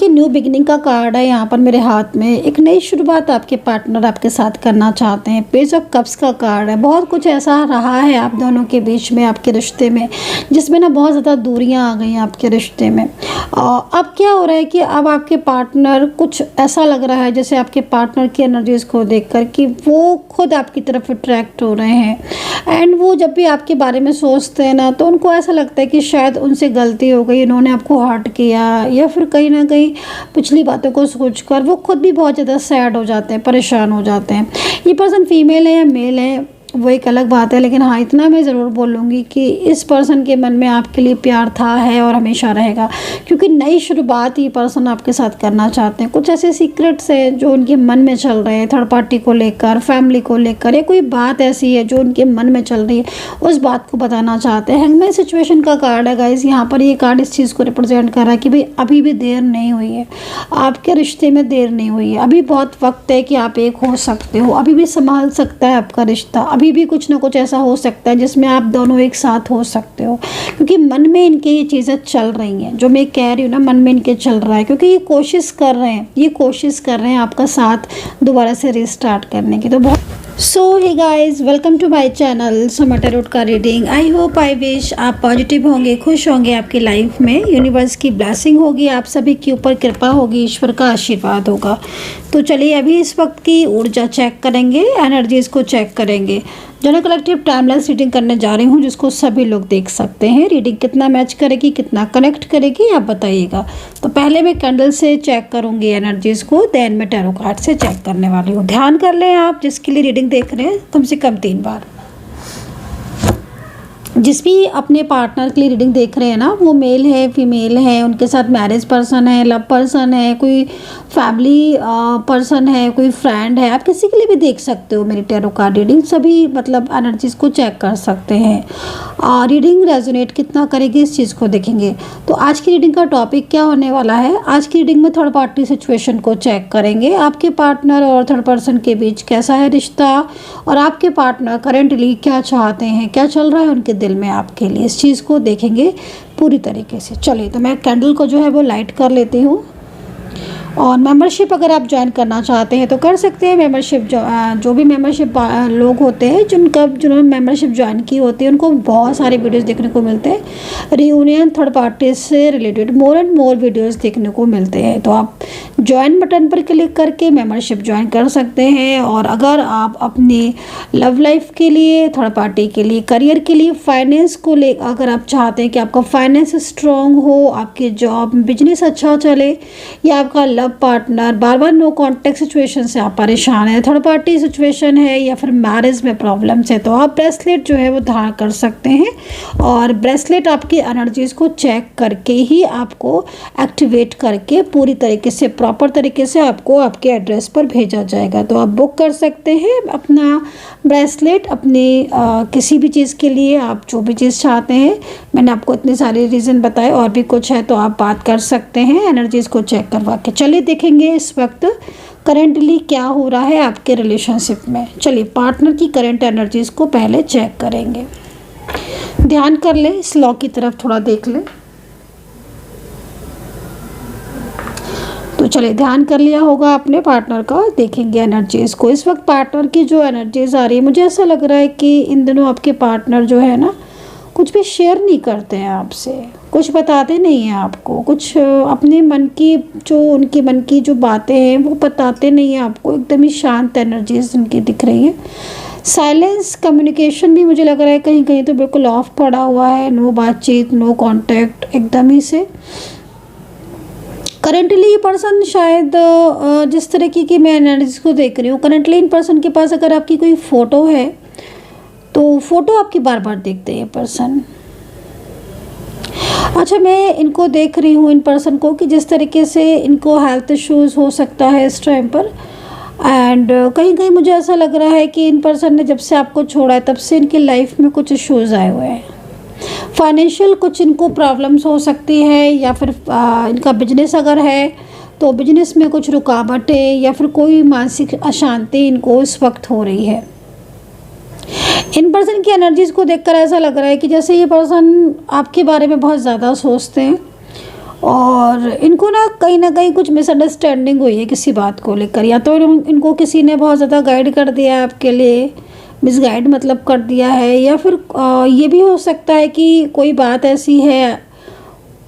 देखिए new beginning का card है यहाँ पर मेरे हाथ में। एक नई शुरुआत आपके पार्टनर आपके साथ करना चाहते हैं। पेज ऑफ कप्स का कार्ड है। बहुत कुछ ऐसा रहा है आप दोनों के बीच में, आपके रिश्ते में, जिसमें ना बहुत ज़्यादा दूरियां आ गई हैं आपके रिश्ते में। अब क्या हो रहा है कि अब आपके पार्टनर, कुछ ऐसा लग रहा है जैसे आपके पार्टनर की एनर्जीज़ को देख कर कि वो खुद आपकी तरफ अट्रैक्ट हो रहे हैं। एंड वो जब भी आपके बारे में सोचते हैं ना, तो उनको ऐसा लगता है कि शायद उनसे गलती हो गई, इन्होंने आपको हर्ट किया, या फिर कहीं ना कहीं पिछली बातों को सोचकर वो खुद भी बहुत ज़्यादा सैड हो जाते हैं, परेशान हो जाते हैं। ये पर्सन फीमेल है या मेल है वो एक अलग बात है, लेकिन हाँ इतना मैं ज़रूर बोलूँगी कि इस पर्सन के मन में आपके लिए प्यार था, है और हमेशा रहेगा, क्योंकि नई शुरुआत ये पर्सन आपके साथ करना चाहते हैं। कुछ ऐसे सीक्रेट्स हैं जो उनके मन में चल रहे हैं, थर्ड पार्टी को लेकर, फैमिली को लेकर, या कोई बात ऐसी है जो उनके मन में चल रही है, उस बात को बताना चाहते हैं। हैंगमैन सिचुएशन का कार्ड है गाइस। यहाँ पर ये कार्ड इस चीज़ को रिप्रेजेंट कर रहा है कि भाई अभी भी देर नहीं हुई है, आपके रिश्ते में देर नहीं हुई है, अभी बहुत वक्त है कि आप एक हो सकते हो, अभी भी संभाल सकता है आपका रिश्ता, अभी भी कुछ ना कुछ ऐसा हो सकता है जिसमें आप दोनों एक साथ हो सकते हो। क्योंकि मन में इनके ये चीज़ें चल रही हैं, जो मैं कह रही हूँ ना, मन में इनके चल रहा है, क्योंकि ये कोशिश कर रहे हैं आपका साथ दोबारा से रिस्टार्ट करने की। तो बहुत hey guys, welcome to my channel Sama tarot का reading. I hope, I wish आप पॉजिटिव होंगे, खुश होंगे, आपकी लाइफ में यूनिवर्स की ब्लेसिंग होगी, आप सभी के ऊपर कृपा होगी, ईश्वर का आशीर्वाद होगा। तो चलिए अभी इस वक्त की ऊर्जा चेक करेंगे, एनर्जीज़ को चेक करेंगे। जनरल कलेक्टिव टाइमलेस रीडिंग करने जा रही हूँ, जिसको सभी लोग देख सकते हैं। रीडिंग कितना मैच करेगी, कितना कनेक्ट करेगी, आप बताइएगा। तो पहले मैं कैंडल से चेक करूँगी एनर्जीज़ को, देन मैं टैरो कार्ड से चेक करने वाली हूँ। ध्यान कर लें आप जिसके लिए रीडिंग देख रहे हैं, कम से कम 3 बार। जिस भी अपने पार्टनर के लिए रीडिंग देख रहे हैं ना, वो मेल है, फीमेल है, उनके साथ मैरिज पर्सन है, लव पर्सन है, कोई फैमिली पर्सन है, कोई फ्रेंड है, आप किसी के लिए भी देख सकते हो। मेरी टैरो कार्ड रीडिंग सभी मतलब एनर्जीज़ को चेक कर सकते हैं। रीडिंग रेजोनेट कितना करेगी इस चीज़ को देखेंगे। तो आज की रीडिंग का टॉपिक क्या होने वाला है, आज की रीडिंग में थर्ड पार्टी सिचुएशन को चेक करेंगे। आपके पार्टनर और थर्ड पर्सन के बीच कैसा है रिश्ता, और आपके पार्टनर करेंटली क्या चाहते हैं, क्या चल रहा है उनके दिल में आपके लिए, इस चीज़ को देखेंगे पूरी तरीके से। चलिए तो मैं कैंडल को जो है वो लाइट कर लेती हूँ। और मेंबरशिप अगर आप ज्वाइन करना चाहते हैं तो कर सकते हैं। मेंबरशिप जो भी मेंबरशिप लोग होते हैं जिन्होंने मेंबरशिप ज्वाइन की होती है, उनको बहुत सारे वीडियोस देखने को मिलते हैं रियूनियन थर्ड पार्टी से related, more and more videos देखने को मिलते हैं। तो आप ज्वाइन बटन पर क्लिक करके मेंबरशिप ज्वाइन कर सकते हैं। और अगर आप अपनी लव लाइफ के लिए, थर्ड पार्टी के लिए, करियर के लिए, फाइनेंस को ले अगर आप चाहते हैं कि आपका फाइनेंस स्ट्रॉन्ग हो, आपके जॉब बिजनेस अच्छा चले, या आपका पार्टनर बार बार नो कॉन्टेक्ट सिचुएशन से आप परेशान हैं, थर्ड पार्टी सिचुएशन है, या फिर मैरिज में प्रॉब्लम्स है, तो आप ब्रेसलेट जो है वो धारण कर सकते हैं। और ब्रेसलेट आपकी एनर्जीज़ को चेक करके ही आपको एक्टिवेट करके पूरी तरीके से, प्रॉपर तरीके से आपको आपके एड्रेस पर भेजा जाएगा। तो आप बुक कर सकते हैं अपना ब्रेसलेट अपनी किसी भी चीज़ के लिए, आप जो भी चीज़ चाहते हैं। मैंने आपको इतने सारे रीज़न बताए, और भी कुछ है तो आप बात कर सकते हैं एनर्जीज़ को चेक करवा के। चलिए देखेंगे इस वक्त करेंटली क्या हो रहा है आपके रिलेशनशिप में। चलिए पार्टनर की करंट एनर्जीज़ को पहले चेक करेंगे। ध्यान कर ले, इस लॉ की तरफ थोड़ा देख ले। तो चलिए ध्यान कर लिया होगा आपने पार्टनर का, देखेंगे एनर्जीज़ को। इस वक्त पार्टनर की जो एनर्जीज़ आ रही है, मुझे ऐसा लग रहा है कि इन दिनों आपके पार्टनर जो है ना, कुछ भी शेयर नहीं करते हैं आपसे, कुछ बताते नहीं हैं आपको, कुछ अपने मन की, जो उनके मन की जो बातें हैं वो बताते नहीं हैं आपको। एकदम ही शांत एनर्जीज उनकी दिख रही है। साइलेंस कम्युनिकेशन भी मुझे लग रहा है कहीं कहीं तो बिल्कुल ऑफ पड़ा हुआ है, नो बातचीत, नो कांटेक्ट, एकदम ही से। करंटली ये पर्सन शायद जिस तरीके की मैं एनर्जीज को देख रही हूँ, करंटली इन पर्सन के पास अगर आपकी कोई फ़ोटो है तो फ़ोटो आपकी बार बार देखते हैं ये पर्सन। अच्छा, मैं इनको देख रही हूँ इन पर्सन को कि जिस तरीके से इनको हेल्थ इश्यूज़ हो सकता है इस टाइम पर। एंड कहीं कहीं मुझे ऐसा लग रहा है कि इन पर्सन ने जब से आपको छोड़ा है तब से इनकी लाइफ में कुछ इश्यूज़ आए हुए हैं। फाइनेंशियल कुछ इनको प्रॉब्लम्स हो सकती है, या फिर इनका बिजनेस अगर है तो बिजनेस में कुछ रुकावटें, या फिर कोई मानसिक अशांति इनको इस वक्त हो रही है। इन पर्सन की एनर्जीज़ को देखकर ऐसा लग रहा है कि जैसे ये पर्सन आपके बारे में बहुत ज़्यादा सोचते हैं, और इनको ना कहीं कुछ मिसअंडरस्टैंडिंग हुई है किसी बात को लेकर, या तो इनको किसी ने बहुत ज़्यादा गाइड कर दिया है आपके लिए, मिसगाइड मतलब कर दिया है, या फिर ये भी हो सकता है कि कोई बात ऐसी है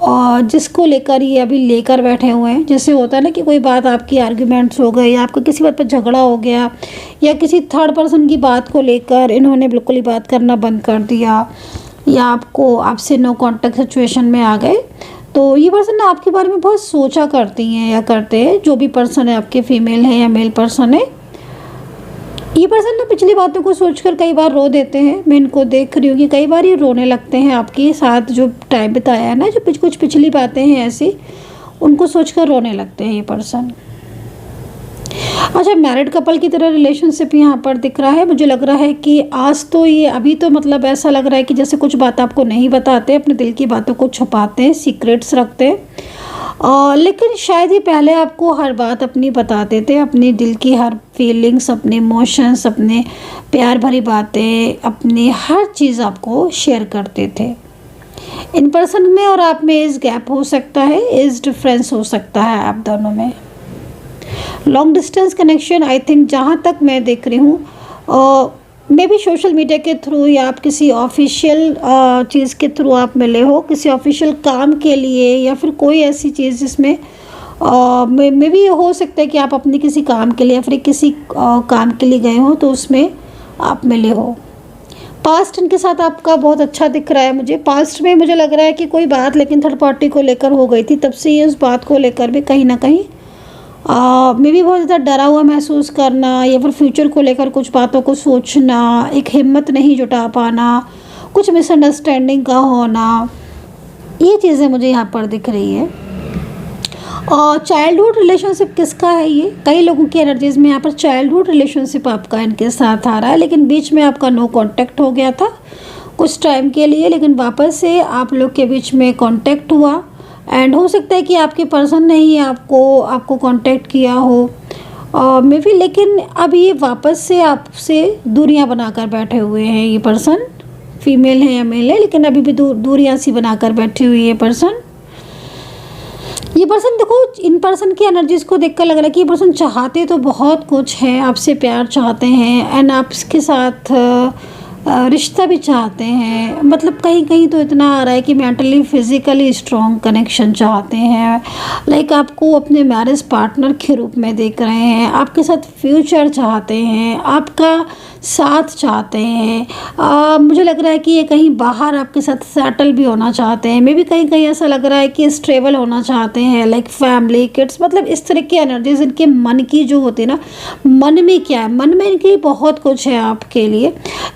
और जिसको लेकर ये अभी लेकर बैठे हुए हैं। जैसे होता है ना कि कोई बात आपकी आर्ग्यूमेंट्स हो गए, या आपको किसी बात पर झगड़ा हो गया, या किसी थर्ड पर्सन की बात को लेकर इन्होंने बिल्कुल ही बात करना बंद कर दिया, या आपसे नो कांटेक्ट सिचुएशन में आ गए। तो ये पर्सन ना आपके बारे में बहुत सोचा करती हैं या करते हैं, जो भी पर्सन है आपके, फीमेल है या मेल पर्सन है। ये पर्सन ना पिछली बातों को सोचकर कई बार रो देते हैं। मैं इनको देख रही हूँ कि कई बार ये रोने लगते हैं आपके साथ, जो टाइम बिताया है ना, जो कुछ पिछली बातें हैं ऐसी, उनको सोचकर रोने लगते हैं ये पर्सन। अच्छा, मैरिड कपल की तरह रिलेशनशिप यहाँ पर दिख रहा है। मुझे लग रहा है कि आज तो ये अभी तो मतलब ऐसा लग रहा है कि जैसे कुछ बात आपको नहीं बताते, अपने दिल की बातों को छुपाते हैं, सीक्रेट्स रखते हैं, लेकिन शायद ही पहले आपको हर बात अपनी बताते थे, अपने दिल की हर फीलिंग्स, अपने इमोशंस, अपने प्यार भरी बातें, अपनी हर चीज़ आपको शेयर करते थे। इन पर्सन में और आप में एज गैप हो सकता है, एज डिफरेंस हो सकता है आप दोनों में। Long distance connection, I think जहाँ तक मैं देख रही हूँ, मे बी सोशल मीडिया के थ्रू, या आप किसी ऑफिशियल चीज़ के थ्रू आप मिले हो, किसी ऑफिशियल काम के लिए, या फिर कोई ऐसी चीज़ जिसमें मे बी हो सकता है कि आप अपने किसी काम के लिए या फिर किसी काम के लिए गए हो, तो उसमें आप मिले हो। पास्ट इनके साथ आपका बहुत अच्छा दिख रहा है मुझे। पास्ट में मुझे लग रहा है कि कोई बात लेकिन थर्ड पार्टी को लेकर हो गई थी, तब से ये उस बात को लेकर भी कहीं ना कहीं मे बी बहुत ज़्यादा डरा हुआ महसूस करना, या फिर फ्यूचर को लेकर कुछ बातों को सोचना, एक हिम्मत नहीं जुटा पाना, कुछ मिसअंडरस्टैंडिंग का होना, ये चीज़ें मुझे यहाँ पर दिख रही है। और चाइल्डहुड रिलेशनशिप किसका है ये? कई लोगों की एनर्जीज में यहाँ पर चाइल्डहुड रिलेशनशिप आपका इनके साथ आ रहा है, लेकिन बीच में आपका नो कांटेक्ट हो गया था कुछ टाइम के लिए, लेकिन वापस से आप लोग के बीच में कांटेक्ट हुआ। एंड हो सकता है कि आपके पर्सन ने ही आपको कांटेक्ट किया हो मे बी, लेकिन अब ये वापस से आपसे दूरियां बनाकर बैठे हुए हैं। ये पर्सन फीमेल है या मेल है, लेकिन अभी भी दूरियां सी बनाकर बैठी हुई है ये पर्सन। देखो, इन पर्सन की एनर्जीज को देखकर लग रहा है कि ये पर्सन चाहते तो बहुत कुछ है, आपसे प्यार चाहते हैं, एंड आपके साथ रिश्ता भी चाहते हैं। मतलब कहीं तो इतना आ रहा है कि मेंटली फिजिकली स्ट्रॉन्ग कनेक्शन चाहते हैं, लाइक आपको अपने मैरिज पार्टनर के रूप में देख रहे हैं, आपके साथ फ्यूचर चाहते हैं, आपका साथ चाहते हैं। मुझे लग रहा है कि ये कहीं बाहर आपके साथ सेटल भी होना चाहते हैं। मे बी कहीं ऐसा लग रहा है कि स्टेबल होना चाहते हैं, लाइक फैमिली, किड्स, मतलब इस तरह की एनर्जीज इनके मन की जो होती है ना, मन में क्या है, मन में इनकी बहुत कुछ है आपके लिए।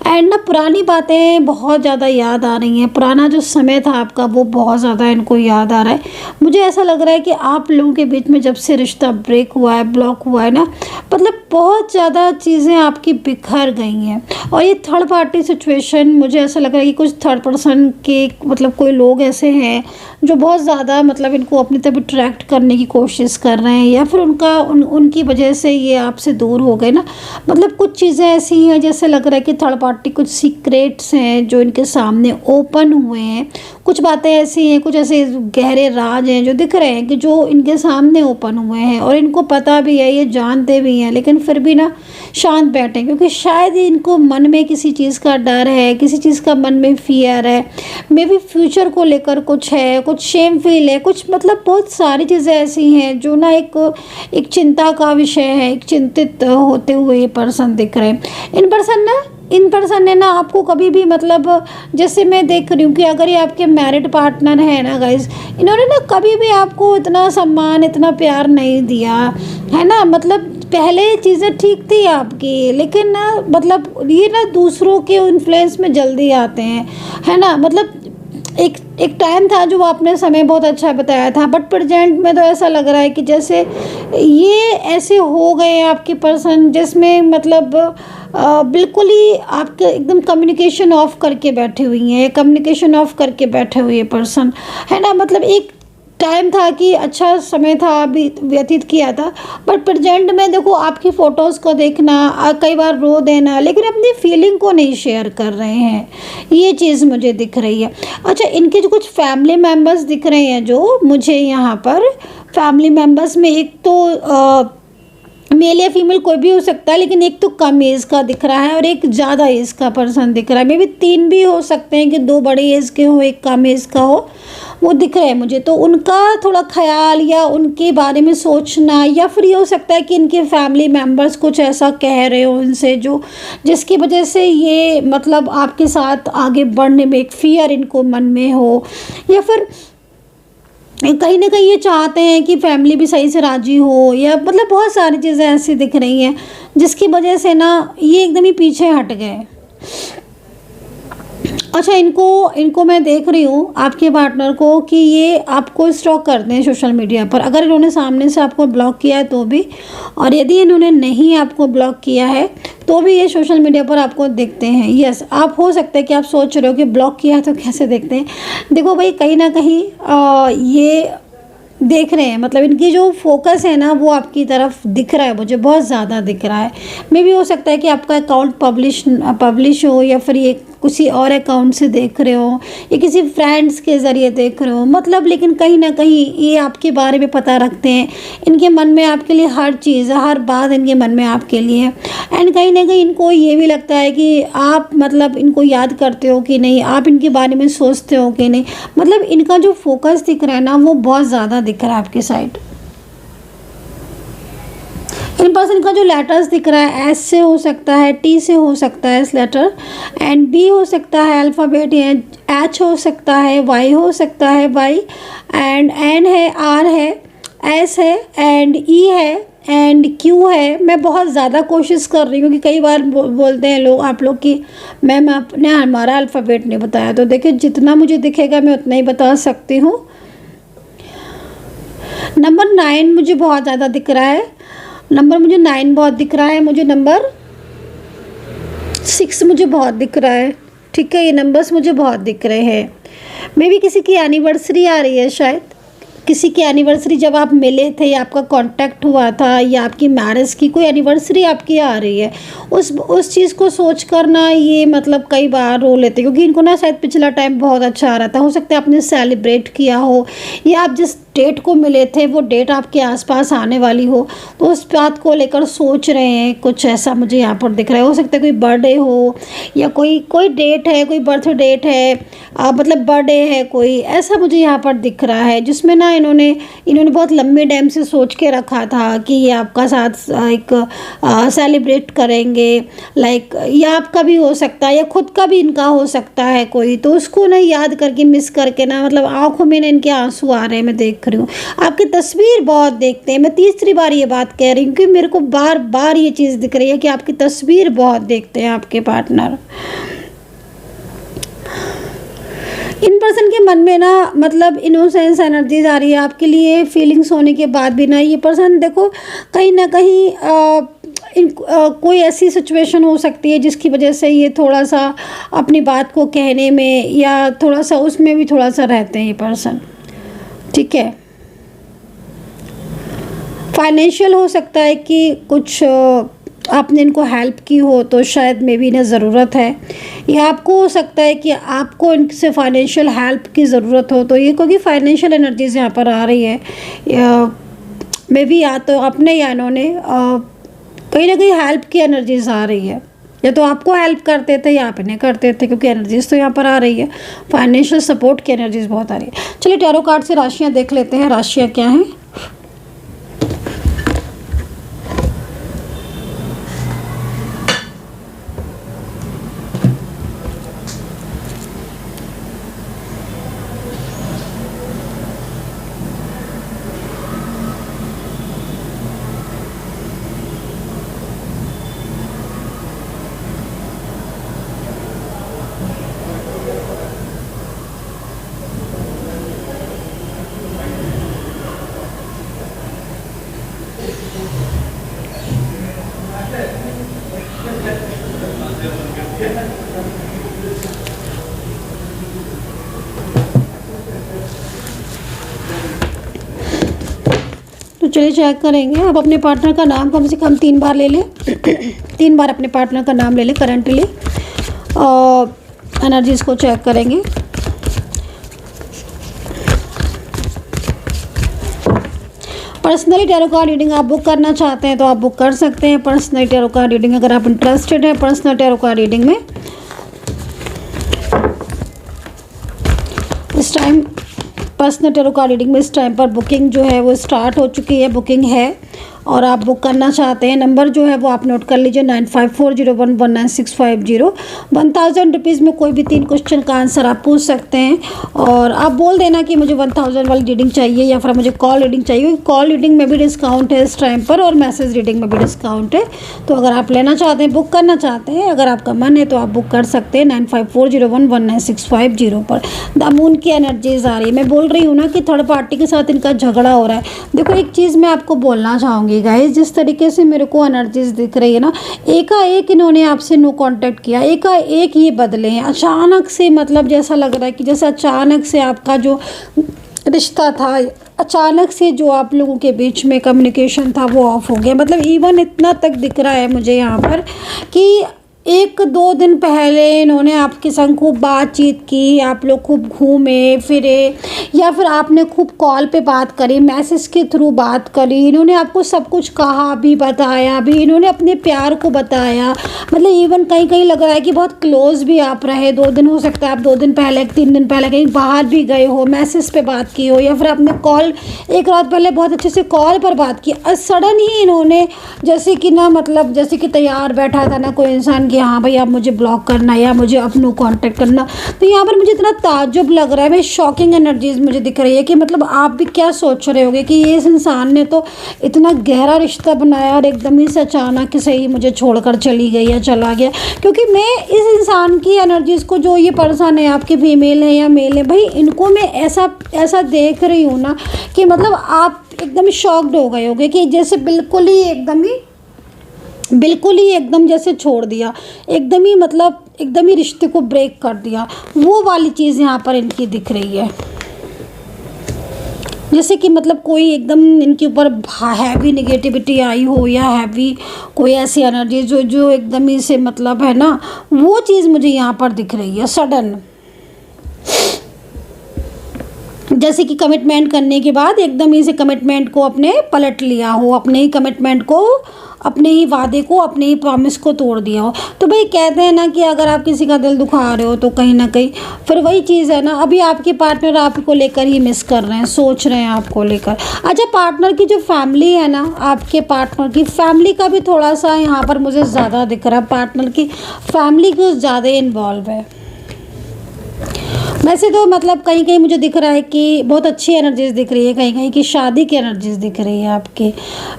एंड ना पुरानी बातें बहुत ज़्यादा याद आ रही हैं, पुराना जो समय था आपका वो बहुत ज़्यादा इनको याद आ रहा है। मुझे ऐसा लग रहा है कि आप लोगों के बीच में जब से रिश्ता ब्रेक हुआ है, ब्लॉक हुआ है ना, मतलब बहुत ज़्यादा चीज़ें आपकी बिखर गई हैं। और ये थर्ड पार्टी सिचुएशन, मुझे ऐसा लग रहा है कि कुछ थर्ड पर्सन के मतलब कोई लोग ऐसे हैं जो बहुत ज़्यादा मतलब इनको अपनी तरफ अट्रैक्ट करने की कोशिश कर रहे हैं, या फिर उनकी वजह से ये आपसे दूर हो गए ना। मतलब कुछ चीज़ें ऐसी हैं जैसे लग रहा है कि थर्ड पार्टी कुछ सीक्रेट्स हैं जो इनके सामने ओपन हुए हैं, कुछ बातें ऐसी हैं, कुछ ऐसे गहरे राज हैं जो दिख रहे हैं कि जो इनके सामने ओपन हुए हैं, और इनको पता भी है, ये जानते भी हैं, लेकिन फिर भी ना शांत बैठे, क्योंकि शायद इनको मन में किसी चीज़ का डर है, किसी चीज़ का मन में फियर है, मे बी फ्यूचर को लेकर कुछ है, कुछ शेम फील है, कुछ मतलब बहुत सारी चीज़ें ऐसी हैं जो ना एक चिंता का विषय है, एक चिंतित होते हुए ये पर्सन दिख रहे हैं। इन पर्सन ने ना आपको कभी भी मतलब, जैसे मैं देख रही हूँ कि अगर ये आपके मैरिड पार्टनर है ना गाइज, इन्होंने ना कभी भी आपको इतना सम्मान, इतना प्यार नहीं दिया है ना। मतलब पहले चीज़ें ठीक थी आपकी, लेकिन ना मतलब ये ना दूसरों के इन्फ्लुएंस में जल्दी आते हैं, है ना। मतलब एक टाइम था जो आपने समय बहुत अच्छा बताया था, बट प्रेजेंट में तो ऐसा लग रहा है कि जैसे ये ऐसे हो गए आपके पर्सन जिसमें मतलब बिल्कुल ही आपके एकदम कम्युनिकेशन ऑफ करके बैठी हुई हैं, कम्युनिकेशन ऑफ करके बैठे हुए पर्सन, है ना। मतलब एक टाइम था कि अच्छा समय था अभी व्यतीत किया था, बट प्रेजेंट में देखो आपकी फ़ोटोज़ को देखना, कई बार रो देना, लेकिन अपनी फीलिंग को नहीं शेयर कर रहे हैं, ये चीज़ मुझे दिख रही है। अच्छा, इनके जो कुछ फैमिली मेम्बर्स दिख रहे हैं जो मुझे यहाँ पर, फैमिली मेम्बर्स में एक तो मेल या फीमेल कोई भी हो सकता है, लेकिन एक तो कम एज का दिख रहा है और एक ज़्यादा एज का पर्सन दिख रहा है। मे बी 3 भी हो सकते हैं कि 2 बड़े एज के हो, एक कम एज का हो, वो दिख रहे हैं मुझे। तो उनका थोड़ा ख्याल या उनके बारे में सोचना, या फिर ये हो सकता है कि इनके फैमिली मेम्बर्स कुछ ऐसा कह रहे हो इनसे जो जिसकी वजह से ये मतलब आपके साथ आगे बढ़ने में एक फ़ियर इनको मन में हो, या फिर कहीं ना कहीं ये चाहते हैं कि फैमिली भी सही से राजी हो, या मतलब बहुत सारी चीज़ें ऐसी दिख रही हैं जिसकी वजह से ना ये एकदम ही पीछे हट गए। अच्छा, इनको मैं देख रही हूँ आपके पार्टनर को कि ये आपको स्टॉक करते हैं सोशल मीडिया पर। अगर इन्होंने सामने से आपको ब्लॉक किया है तो भी, और यदि इन्होंने नहीं आपको ब्लॉक किया है तो भी ये सोशल मीडिया पर आपको देखते हैं। यस, आप हो सकता है कि आप सोच रहे हो कि ब्लॉक किया है तो कैसे देखते हैं। देखो भाई, कहीं ना कहीं ये देख रहे हैं, मतलब इनकी जो फोकस है ना वो आपकी तरफ दिख रहा है, मुझे बहुत ज़्यादा दिख रहा है। मे भी हो सकता है कि आपका अकाउंट पब्लिश हो, या फिर ये किसी और अकाउंट से देख रहे हो, या किसी फ्रेंड्स के ज़रिए देख रहे हो, मतलब लेकिन कहीं ना कहीं ये आपके बारे में पता रखते हैं। इनके मन में आपके लिए हर चीज़, हर बात इनके मन में आपके लिए है। एंड कहीं ना कहीं इनको ये भी लगता है कि आप मतलब इनको याद करते हो कि नहीं, आप इनके बारे में सोचते हो कि नहीं। मतलब इनका जो फोकस दिख रहा है ना वो बहुत ज़्यादा दिख रहा है आपकी साइड। इन पर्सन का जो लेटर्स दिख रहा है, एस से हो सकता है, टी से हो सकता है इस लेटर, एंड बी हो सकता है अल्फ़ाबेट, या एच हो सकता है, वाई हो सकता है, वाई, एंड एन है, आर है, एस है, एंड ई है, एंड क्यू है। मैं बहुत ज़्यादा कोशिश कर रही हूँ कि कई बार बोलते हैं लोग, आप लोग कि मैम आपने हमारा अल्फ़ाबेट नहीं बताया, तो देखिए जितना मुझे दिखेगा मैं उतना ही बता सकती हूँ। नंबर 9 मुझे बहुत ज़्यादा दिख रहा है, नंबर मुझे 9 बहुत दिख रहा है, मुझे नंबर 6 मुझे बहुत दिख रहा है। ठीक है, ये नंबर्स मुझे बहुत दिख रहे हैं। मे भी किसी की एनिवर्सरी आ रही है, शायद किसी की एनिवर्सरी, जब आप मिले थे या आपका कांटेक्ट हुआ था, या आपकी मैरिज की कोई एनिवर्सरी आपकी आ रही है, उस चीज़ को सोच कर ना ये मतलब कई बार रो लेते, क्योंकि इनको ना शायद पिछला टाइम बहुत अच्छा आ रहा था। हो सकता है आपने सेलिब्रेट किया हो, या आप जिस डेट को मिले थे वो डेट आपके आसपास आने वाली हो, तो उस बात को लेकर सोच रहे हैं, कुछ ऐसा मुझे यहाँ पर दिख रहा है। हो सकता है कोई बर्थडे हो, या कोई डेट है, कोई बर्थ डेट है, मतलब बर्थडे है कोई, ऐसा मुझे यहाँ पर दिख रहा है, जिसमें ना इन्होंने बहुत लंबे टाइम से सोच के रखा था कि ये आपका साथ एक सेलिब्रेट करेंगे, लाइक या आपका भी हो सकता है या खुद का भी इनका हो सकता है कोई, तो उसको ना याद करके मिस करके ना मतलब आंखों में ना इनके आंसू आ रहे हैं। मैं देख रही हूँ आपकी तस्वीर बहुत देखते हैं। मैं तीसरी बार ये बात कह रही हूँ कि मेरे को बार बार ये चीज़ दिख रही है कि आपकी तस्वीर बहुत देखते हैं आपके पार्टनर। इन पर्सन के मन में ना मतलब इनोसेंस एनर्जीज आ रही है आपके लिए। फीलिंग्स होने के बाद भी ना ये पर्सन देखो कहीं ना कहीं कोई ऐसी सिचुएशन हो सकती है जिसकी वजह से ये थोड़ा सा अपनी बात को कहने में या थोड़ा सा उसमें भी थोड़ा सा रहते हैं ये पर्सन। ठीक है, फाइनेंशियल हो सकता है कि कुछ आपने इनको हेल्प की हो तो शायद मे बी इन्हें ज़रूरत है, या आपको हो सकता है कि आपको इनसे फाइनेंशियल हेल्प की ज़रूरत हो, तो ये क्योंकि फाइनेंशियल एनर्जीज यहाँ पर आ रही है, मे बी या तो अपने या इन्होंने कहीं ना कहीं हेल्प की एनर्जीज आ रही है, या तो आपको हेल्प करते थे या आप इन्हें करते थे, क्योंकि एनर्जीज तो यहाँ पर आ रही है। फाइनेंशियल सपोर्ट की एनर्जीज बहुत आ रही है। चलिए टैरो कार्ड से राशियाँ देख लेते हैं, राशियाँ क्या हैं। चलिए चेक करेंगे। अब अपने पार्टनर का नाम कम से कम 3 बार ले लें। 3 बार अपने पार्टनर का नाम ले लें करंटली, और एनर्जीज़ को चेक करेंगे। पर्सनली टैरो कार्ड रीडिंग आप बुक करना चाहते हैं तो आप बुक कर सकते हैं। पर्सनली टैरो कार्ड रीडिंग अगर आप इंटरेस्टेड हैं पर्सनल टैरो कार्ड रीडिंग में, इस time personal tarot card reading में इस टाइम पर बुकिंग जो है वो स्टार्ट हो चुकी है, बुकिंग है और आप बुक करना चाहते हैं। नंबर जो है वो आप नोट कर लीजिए 9540119650। 1000 रुपीज़ में कोई भी 3 क्वेश्चन का आंसर आप पूछ सकते हैं और आप बोल देना कि मुझे 1000 वाली रीडिंग चाहिए या फिर मुझे कॉल रीडिंग चाहिए। कॉल रीडिंग में भी डिस्काउंट है इस टाइम पर और मैसेज रीडिंग में भी डिस्काउंट है। तो अगर आप लेना चाहते हैं, बुक करना चाहते हैं, अगर आपका मन है तो आप बुक कर सकते हैं 9540119650 पर। द मून की एनर्जीज आ रही है। मैं बोल रही हूँ ना कि थर्ड पार्टी के साथ इनका झगड़ा हो रहा है। देखो एक चीज़ मैं आपको बोलना चाहूँगी गाइस, जिस तरीके से मेरे को एनर्जीज दिख रही है ना, एकाएक इन्होंने आपसे नो कांटेक्ट किया, एकाएक ये बदले हैं अचानक से। मतलब जैसा लग रहा है कि जैसे अचानक से आपका जो रिश्ता था, अचानक से जो आप लोगों के बीच में कम्युनिकेशन था वो ऑफ हो गया। मतलब इवन इतना तक दिख रहा है मुझे यहाँ पर कि 1-2 दिन पहले इन्होंने आपके संग खूब बातचीत की, आप लोग खूब घूमे फिरे या फिर आपने खूब कॉल पे बात करी, मैसेज के थ्रू बात करी। इन्होंने आपको सब कुछ कहा भी, बताया भी, इन्होंने अपने प्यार को बताया। मतलब इवन कहीं कहीं लग रहा है कि बहुत क्लोज भी आप रहे। 2 दिन हो सकता है आप 2 दिन पहले 3 दिन पहले कहीं बाहर भी गए हो, मैसेज पे बात की हो या फिर आपने कॉल एक रात पहले बहुत अच्छे से कॉल पर बात की। सडन ही इन्होंने जैसे कि ना, मतलब जैसे कि तैयार बैठा था ना कोई इंसान कि हाँ भाई अब मुझे ब्लॉक करना या मुझे अब नो कांटेक्ट करना। तो यहाँ पर मुझे इतना ताज्जुब लग रहा है, मैं शॉकिंग एनर्जीज मुझे दिख रही है कि मतलब आप भी क्या सोच रहे होगे कि ये इस इंसान ने तो इतना गहरा रिश्ता बनाया और एकदम ही से अचानक से ही मुझे छोड़कर चली गई या चला गया। क्योंकि मैं इस इंसान की एनर्जीज़ को, जो ये पर्सन है आपके फीमेल है या मेल है, भाई इनको मैं ऐसा देख रही हूँ ना कि मतलब आप एकदम शॉक्ड हो गए होगे कि जैसे बिल्कुल ही एकदम जैसे छोड़ दिया, एकदम ही मतलब एकदम ही रिश्ते को ब्रेक कर दिया। वो वाली चीज़ यहाँ पर इनकी दिख रही है। जैसे कि मतलब कोई एकदम इनके ऊपर हैवी नेगेटिविटी आई हो या हैवी कोई ऐसी एनर्जी जो एकदम ही से मतलब है ना, वो चीज़ मुझे यहाँ पर दिख रही है सडन। जैसे कि कमिटमेंट करने के बाद एकदम ही से कमिटमेंट को अपने पलट लिया हो, अपने ही कमिटमेंट को, अपने ही वादे को, अपने ही प्रॉमिस को तोड़ दिया हो। तो भाई कहते हैं ना कि अगर आप किसी का दिल दुखा रहे हो तो कहीं ना कहीं फिर वही चीज़ है ना, अभी आपके पार्टनर आपको लेकर ही मिस कर रहे हैं, सोच रहे हैं आपको लेकर। अच्छा, पार्टनर की जो फैमिली है ना, आपके पार्टनर की फैमिली का भी थोड़ा सा यहाँ पर मुझे ज़्यादा दिख रहा है। पार्टनर की फैमिली कुछ ज़्यादा इन्वॉल्व है। वैसे तो मतलब कहीं कहीं मुझे दिख रहा है कि बहुत अच्छी एनर्जीज दिख रही है, कहीं कहीं की शादी की एनर्जीज दिख रही है, आपके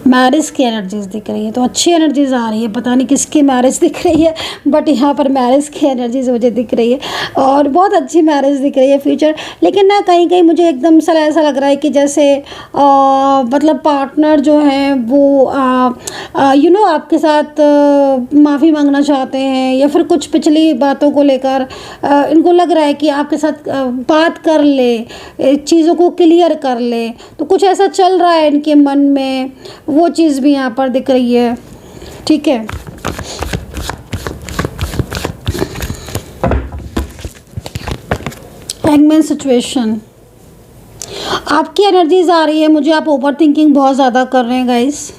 मैरिज की एनर्जीज दिख रही है। तो अच्छी एनर्जीज आ रही है, पता नहीं किसकी मैरिज दिख रही है, बट यहाँ पर मैरिज की एनर्जीज मुझे दिख रही है और बहुत अच्छी मैरिज दिख रही है फ्यूचर। लेकिन ना कहीं कहीं मुझे एकदम सा ऐसा लग रहा है कि जैसे मतलब पार्टनर जो है वो आपके साथ माफ़ी मांगना चाहते हैं या फिर कुछ पिछली बातों को लेकर इनको लग रहा है कि आपके साथ बात कर ले, चीज़ों को क्लियर कर ले। तो कुछ ऐसा चल रहा है इनके मन में, वो चीज़ भी यहाँ पर दिख रही है। ठीक है, हैंगमैन सिचुएशन आपकी एनर्जीज आ रही है मुझे। आप ओवर थिंकिंग बहुत ज़्यादा कर रहे हैं गाइस,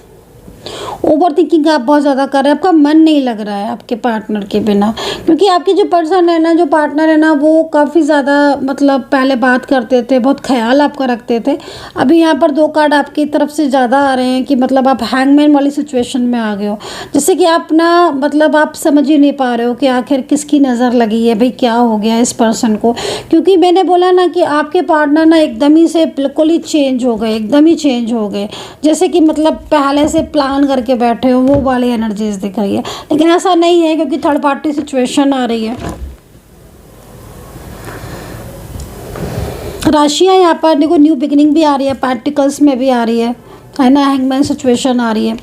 ओवर थिंकिंग आप बहुत ज़्यादा कर रहे हैं। आपका मन नहीं लग रहा है आपके पार्टनर के बिना, क्योंकि आपके जो पर्सन है ना, जो पार्टनर है ना, वो काफ़ी ज़्यादा मतलब पहले बात करते थे, बहुत ख्याल आपका रखते थे। अभी यहाँ पर 2 कार्ड आपकी तरफ से ज़्यादा आ रहे हैं कि मतलब आप हैंगमैन वाली सिचुएशन में आ गए हो। जैसे कि आप ना मतलब आप समझ ही नहीं पा रहे हो कि आखिर किसकी नज़र लगी है, भाई क्या हो गया इस पर्सन को। क्योंकि मैंने बोला ना कि आपके पार्टनर ना एकदम ही से बिल्कुल ही चेंज हो गए, एकदम ही चेंज हो गए। जैसे कि मतलब पहले से प्लान करके बैठे हो, वो वाली एनर्जीज दिख रही है। लेकिन ऐसा नहीं है क्योंकि थर्ड पार्टी सिचुएशन आ रही है। राशियाँ यहाँ पर देखो, न्यू बिगिनिंग भी आ रही है, पार्टिकल्स में भी आ रही है। है ना, हैंगमैन सिचुएशन आ रही है।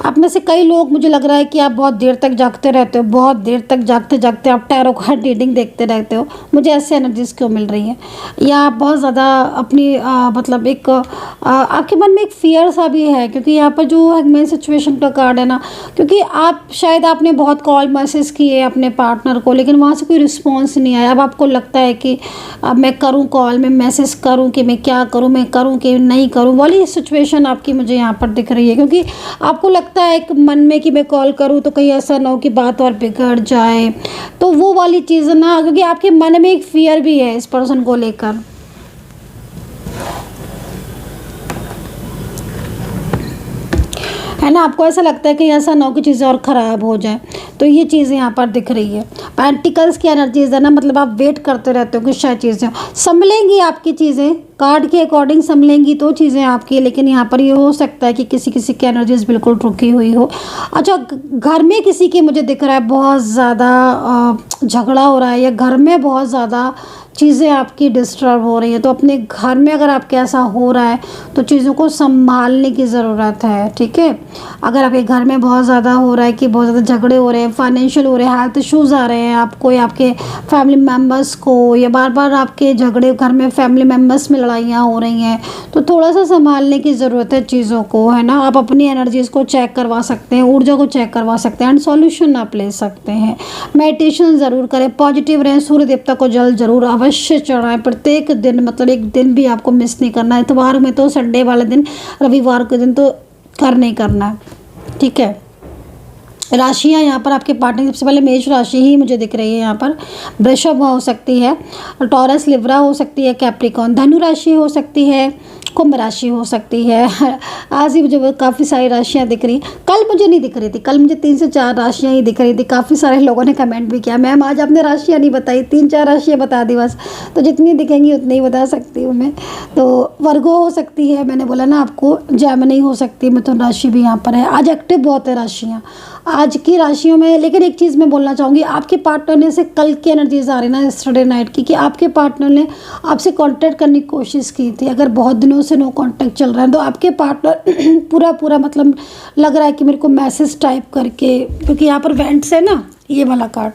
आप में से कई लोग, मुझे लग रहा है कि आप बहुत देर तक जागते रहते हो, बहुत देर तक जागते जागते आप टैरो कार्ड रीडिंग देखते रहते हो, मुझे ऐसे एनर्जीज क्यों मिल रही है। या आप बहुत ज़्यादा अपनी मतलब एक आपके मन में एक फियर सा भी है, क्योंकि यहाँ पर जो हैंगमैन सिचुएशन का कार्ड है ना, क्योंकि आप शायद आपने बहुत कॉल मैसेज किए अपने पार्टनर को, लेकिन वहाँ से कोई रिस्पॉन्स नहीं आया। अब आपको लगता है कि अब मैं करूँ कॉल, मैं मैसेज करूँ कि मैं क्या करूँ, मैं करूँ कि नहीं करूँ वाली सिचुएशन आपकी मुझे यहाँ पर दिख रही है। क्योंकि आपको लगता है एक मन में कि मैं कॉल करूँ तो कहीं ऐसा ना हो कि बात और बिगड़ जाए, तो वो वाली चीज़ ना, क्योंकि आपके मन में एक फियर भी है इस पर्सन को लेकर। है ना, आपको ऐसा लगता है कि ऐसा ना हो कि चीज़ें और ख़राब हो जाए, तो ये चीज़ें यहाँ पर दिख रही है। पेंटिकल्स की एनर्जीज है ना, मतलब आप वेट करते रहते हो कि शायद चीज़ें संभलेंगी, आपकी चीज़ें कार्ड के अकॉर्डिंग संभलेंगी तो चीज़ें आपकी। लेकिन यहाँ पर ये हो सकता है कि किसी किसी की एनर्जीज बिल्कुल रुकी हुई हो। अच्छा, घर में किसी की मुझे दिख रहा है बहुत ज़्यादा झगड़ा हो रहा है, या घर में बहुत ज़्यादा चीज़ें आपकी डिस्टर्ब हो रही है, तो अपने घर में अगर आपके ऐसा हो रहा है तो चीज़ों को संभालने की ज़रूरत है। ठीक है, अगर आपके घर में बहुत ज़्यादा हो रहा है कि बहुत ज़्यादा झगड़े हो रहे हैं, फाइनेंशियल हो रहे हैं, हेल्थ इश्यूज़ आ रहे हैं आपको या आपके फैमिली मेम्बर्स को, या बार बार आपके झगड़े घर में फैमिली मेम्बर्स में लड़ाइयाँ हो रही हैं, तो थोड़ा सा संभालने की ज़रूरत है चीज़ों को। है ना, आप अपनी एनर्जीज़ को चेक करवा सकते हैं, ऊर्जा को चेक करवा सकते हैं, एंड सॉल्यूशन आप ले सकते हैं। मेडिटेशन ज़रूर करें, पॉजिटिव रहें, सूर्य देवता को जल ज़रूर अवश्य चढ़ाएं प्रत्येक दिन, मतलब एक दिन भी आपको मिस नहीं करना है। इतवार में तो, संडे वाले दिन, रविवार के दिन तो नहीं करना है। ठीक है, राशियाँ यहाँ पर आपके पार्टनर, सबसे पहले मेष राशि ही मुझे दिख रही है यहाँ पर। वृषभ हो सकती है, टॉरस लिब्रा हो सकती है, कैप्रिकॉन धनु राशि हो सकती है, कुंभ राशि हो सकती है। आज ही मुझे काफ़ी सारी राशियाँ दिख रही, कल मुझे नहीं दिख रही थी, कल मुझे 3 से 4 राशियाँ ही दिख रही थी। काफ़ी सारे लोगों ने कमेंट भी किया, मैम आज आपने राशियाँ नहीं बताई, 3-4 राशियाँ बता दी बस। तो जितनी दिखेंगी उतनी ही बता सकती हूँ मैं। तो वर्गो हो सकती है, मैंने बोला ना आपको, जेमिनी हो सकती है, मिथुन राशि भी यहाँ पर है। आज एक्टिव बहुत है राशियाँ आज की राशियों में। लेकिन एक चीज़ मैं बोलना चाहूँगी, आपके पार्टनर ने से कल की एनर्जीज आ रही ना यस्टरडे नाइट की, कि आपके पार्टनर ने आपसे कांटेक्ट करने की कोशिश की थी। अगर बहुत दिनों से नो कांटेक्ट चल रहा है तो आपके पार्टनर पूरा मतलब लग रहा है कि मेरे को मैसेज टाइप करके, क्योंकि यहाँ पर वेंट्स है ना, ये वाला कार्ड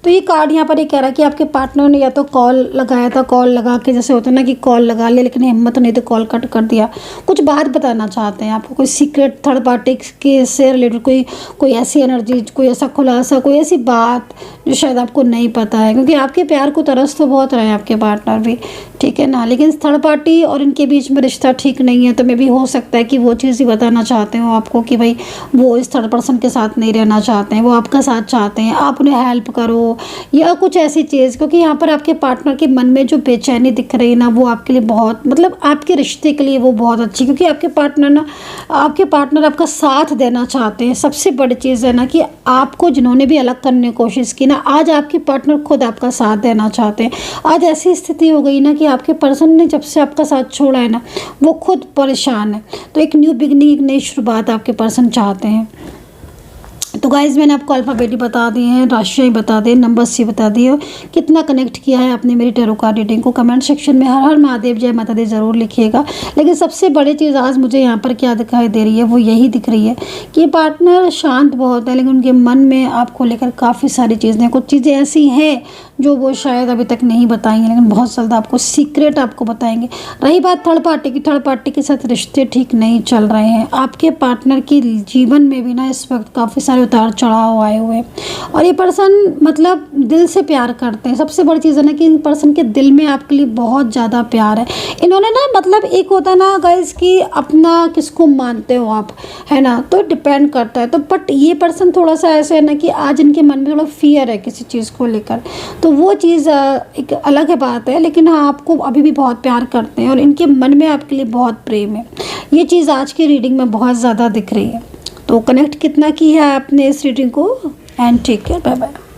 तो ये कार्ड यहाँ पर ये कह रहा है कि आपके पार्टनर ने या तो कॉल लगाया था, कॉल लगा के जैसे होता है ना कि कॉल लगा ले, लेकिन हिम्मत नहीं तो कॉल कट कर दिया। कुछ बात बताना चाहते हैं आपको, कोई सीक्रेट थर्ड पार्टी के से रिलेटेड कोई ऐसी एनर्जी, कोई ऐसा खुलासा, कोई ऐसी बात जो शायद आपको नहीं पता है। क्योंकि आपके प्यार को तरस तो बहुत रहे हैं आपके पार्टनर भी, ठीक है ना, लेकिन थर्ड पार्टी और इनके बीच में रिश्ता ठीक नहीं है। तो मे भी हो सकता है कि वो चीज़ ही बताना चाहते हो आपको कि भाई वो इस थर्ड पर्सन के साथ नहीं रहना चाहते हैं, वो आपका साथ चाहते हैं, आप उन्हें हेल्प करो या कुछ ऐसी चीज़। क्योंकि यहाँ पर आपके पार्टनर के मन में जो बेचैनी दिख रही है ना, वो आपके लिए बहुत, मतलब आपके रिश्ते के लिए वो बहुत अच्छी, क्योंकि आपके पार्टनर आपका साथ देना चाहते हैं। सबसे बड़ी चीज़ है ना कि आपको जिन्होंने भी अलग करने की कोशिश की ना, आज आपके पार्टनर खुद आपका साथ देना चाहते हैं। आज ऐसी स्थिति हो गई ना कि आपके पर्सन ने जब से आपका साथ छोड़ा है ना, वो खुद परेशान है। तो एक न्यू बिगनिंग, एक नई शुरुआत आपके पर्सन चाहते हैं। तो गाइज़ मैंने आपको अल्फ़ाबेट बता दिए हैं, राशियाँ बता दिए, नंबर्स ही बता दिए। कितना कनेक्ट किया है आपने मेरी टैरो कार्ड रीडिंग को, कमेंट सेक्शन में हर हर महादेव जय माता दी ज़रूर लिखिएगा। लेकिन सबसे बड़ी चीज़ आज मुझे यहाँ पर क्या दिखाई दे रही है, वो यही दिख रही है कि पार्टनर शांत बहुत है, लेकिन उनके मन में आपको लेकर काफ़ी सारी चीज़ें, कुछ चीज़ें ऐसी हैं जो वो शायद अभी तक नहीं बताएंगे, लेकिन बहुत जल्द आपको सीक्रेट आपको बताएंगे। रही बात थर्ड पार्टी की, थर्ड पार्टी के साथ रिश्ते ठीक नहीं चल रहे हैं। आपके पार्टनर के जीवन में भी ना इस वक्त काफ़ी सारे उतार चढ़ाव आए हुए हैं, और ये पर्सन मतलब दिल से प्यार करते हैं। सबसे बड़ी चीज़ है ना कि इन पर्सन के दिल में आपके लिए बहुत ज़्यादा प्यार है। इन्होंने ना, मतलब एक होता है ना गाइस कि अपना किसको मानते हो आप, है ना, तो डिपेंड करता है। तो बट ये पर्सन थोड़ा सा ऐसे है ना कि आज इनके मन में थोड़ा फियर है किसी चीज़ को लेकर, तो वो चीज़ एक अलग है बात है। लेकिन हाँ, आपको अभी भी बहुत प्यार करते हैं और इनके मन में आपके लिए बहुत प्रेम है। ये चीज़ आज की रीडिंग में बहुत ज़्यादा दिख रही है। तो कनेक्ट कितना की है आपने इस रीडिंग को, एंड ठीक है, बाय बाय।